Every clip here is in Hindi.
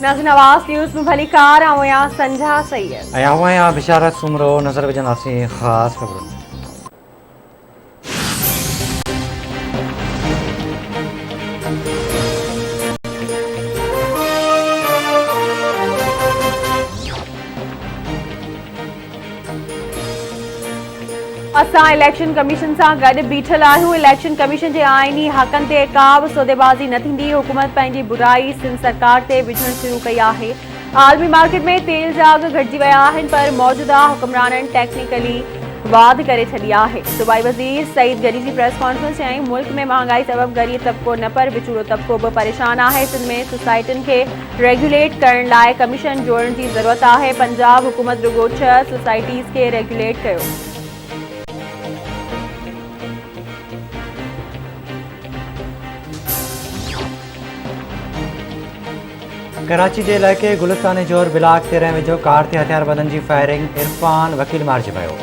नाज़रीन आवाज़ न्यूज़ में भली कार आया संझा सैयद आया बिशारत सुमरो नजर विझंदासीं ख़ासि ख़बरूं। असां इलेक्शन कमीशन से गॾु बीठल आहियूं। इलेक्शन कमीशन के आइनी हक़नि ते का बि सौदेबाज़ी न थींदी। हुकूमत पंहिंजी बुराई सिंध सरकार ते विझणु शुरू कई आहे। आलमी मार्केट में तेल जा अघ घटिजी विया आहिनि, पर मौजूदा हुक्मराननि टेक्निकली वाध करे छॾी आहे। सूबाई वज़ीर सईद गनी जी प्रेस कॉन्फ्रेंस चई, मुल्क में महांगाई सबब गरीब तबको न पर विचूड़ो तबको बि परेशान आहे। सिंध में सोसाइटियुनि खे रेगुलेट करण लाइ कमीशन जोड़ण जी ज़रूरत आहे। पंजाब हुकूमत रुगो 6 सोसाइटीज़ खे रेगुलेट कयो। कराची के इलाके गुलिस्तानी जोर ब्लाक 13 वेझो कार ते हथियारबंदनि जी फायरिंग, इरफान वकील मारिजी वियो।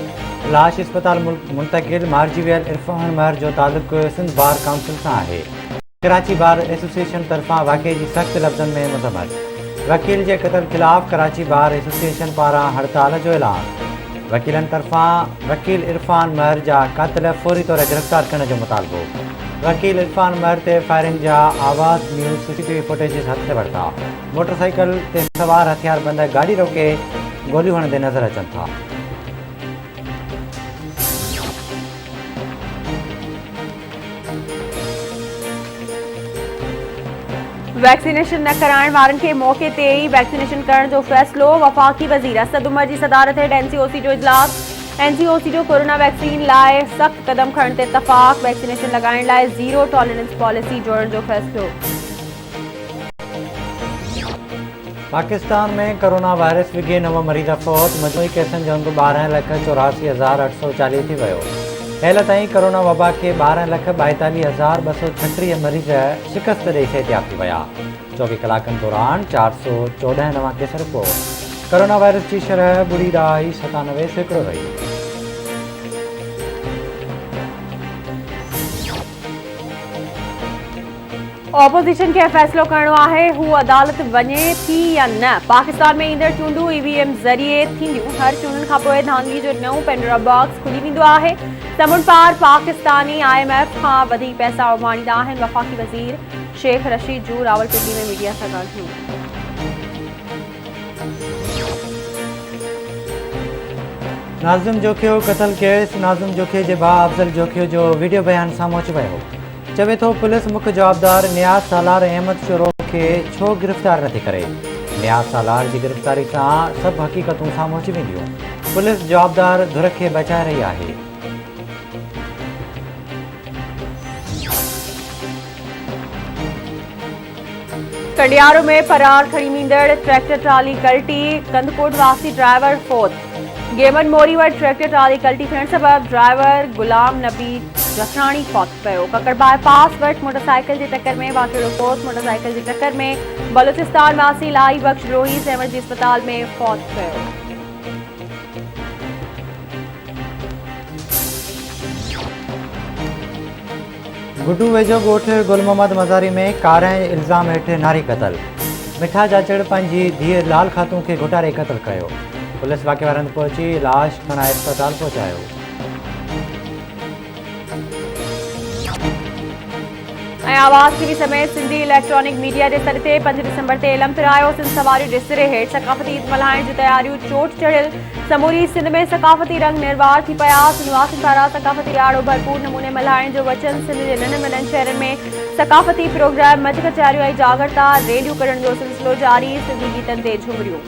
लाश अस्पताल मुंतकिल। मारिजी वियल इरफान महर जो तालुक सिंध बार काउंसिल सां आहे। कराची बार एसोसिएशन तरफ़ां वाक़े जी सख़्त लफ़्ज़नि में मज़म्मत। वकील जे क़त्ल ख़िलाफ़ कराची बार एसोसिएशन पारां हड़ताल जो ऐलान। वकीलनि तरफ़ां वकील इरफान महर जा क़ातिल फौरी तौर गिरफ़्तार करण जो मुतालबो। वकील इरफान महर ते फायरिंग जा आवाज़ न्यूज़ सीसीटीवी फुटेजिस हथ से वरिता। मोटरसाइकिल ते सवार हथियारबंद गाड़ी रोके गोलियूं हणंदे नज़र अचनि था। वैक्सीनेशन न कराइण वारनि खे मौके ते ई वैक्सीनेशन करण जो फ़ैसिलो। वफ़ाक़ी वज़ीर असद उमर जी सदारत हेठि एनसीओसी जो इजलास। एनसीओसी जो कोरोना वैक्सीन लाइ सख़्त कदम खणण ते इतफ़ाक़। वैक्सीनेशन लगाइण लाइ ज़ीरो टॉलरेंस पॉलिसी जोड़ण जो फ़ैसिलो। पाकिस्तान में कोरोना वायरस विघे 9 मरीज़ फ़ौत। मजमूई केसनि जो अंग 12,84,840 थी वियो। हेल ताईं कोरोना वबा के 12,42,236 मरीज़ शिकस्त ॾेई सिहतयाब थी विया। 24 कलाकनि दौरान 414 नवां केस रिपोर्ट। कोरोना वायरस की शरह 0.97% रही। ऑपोजिशन के फैसलो करणो आहे हू अदालत वञे थी या न। पाकिस्तान में ईंदड़ चूंडूं ईवीएम ज़रिए थींदियूं। हर चूंडनि खां पोइ धांधली जो नओं पेंडोरा बॉक्स खुली वेंदो आहे। समुंड पार पाकिस्तानी IMF खां वधीक पैसा उमाणींदा आहिनि। वफ़ाक़ी वज़ीर शेख रशीद जूं रावलपिंडी में मीडिया सां ॻाल्हियूं। नाज़िम जोखियो क़त्ल केस। नाज़िम जोखियो जे भाउ अफ़ज़ल जोखियो जो वीडियो बयान साम्हूं अची वियो। चवे थो पुलिस मुख्य जवाबदार नियाज़ सालार अहमद शुरो खे छो गिरफ़्तार नथी करे। नियाज़ सालार जी गिरफ़्तारी सां सभु हक़ीक़तूं साम्हूं अची वेंदियूं। पुलिस जवाबदार धुर खे बचाए रही आहे। कंडियारो में फरार खड़ी वींदड़ ट्रैक्टर ट्राली कल्टी। कंदकोट वासी ड्राइवर फौत। गेमन मोरी वटि ट्रैक्टर ट्राली कल्टी थियण सबब ड्राइवर गुलाम नबी जखराणी फौत पियो। ककड़ बाईपास वटि मोटरसाइकिल जी टक्कर में वाक़ियो फौत। मोटरसाइकिल जी टक्कर में बलूचिस्तान वासी लाई बख्श रोहीस एमरजेंसी अस्पताल में फौत पियो। गुड्डू वेझो ॻोठ गुल मोहम्मद मज़ारी में कार इल्ज़ाम हेठि नारी क़त्ल। मिठा जाचड़ पंहिंजी धीअ लाल ख़ातून खे घुटारे क़त्ल कयो। पुलिस वाक़े वारनि पहुची लाश खणाए अस्पताल पहुचायो। आवाज़ टीवी समेत सिंधी इलेक्ट्रॉनिक मीडिया के सर ते 5 दिसंबर ते इलम थिरायो। सिंध सवारी डिसरे हेठि सकाफ़ती ईद मल्हाइण जी तयारियूं चोट चढ़ियल। समूरी सिंध में सकाफ़ती रंग निर्वार थी पिया। सिंधवासियुनि पारां सकाफ़ती ॾियारो भरपूर नमूने मल्हाइण जो वचन। सिंध जे नंढनि वॾनि शहरनि में सकाफ़ती प्रोग्राम, मज कचहरियूं ऐं जागरता रैलियूं कढण जो सिलसिलो जारी। सिंधी गीतनि ते झुमरियूं।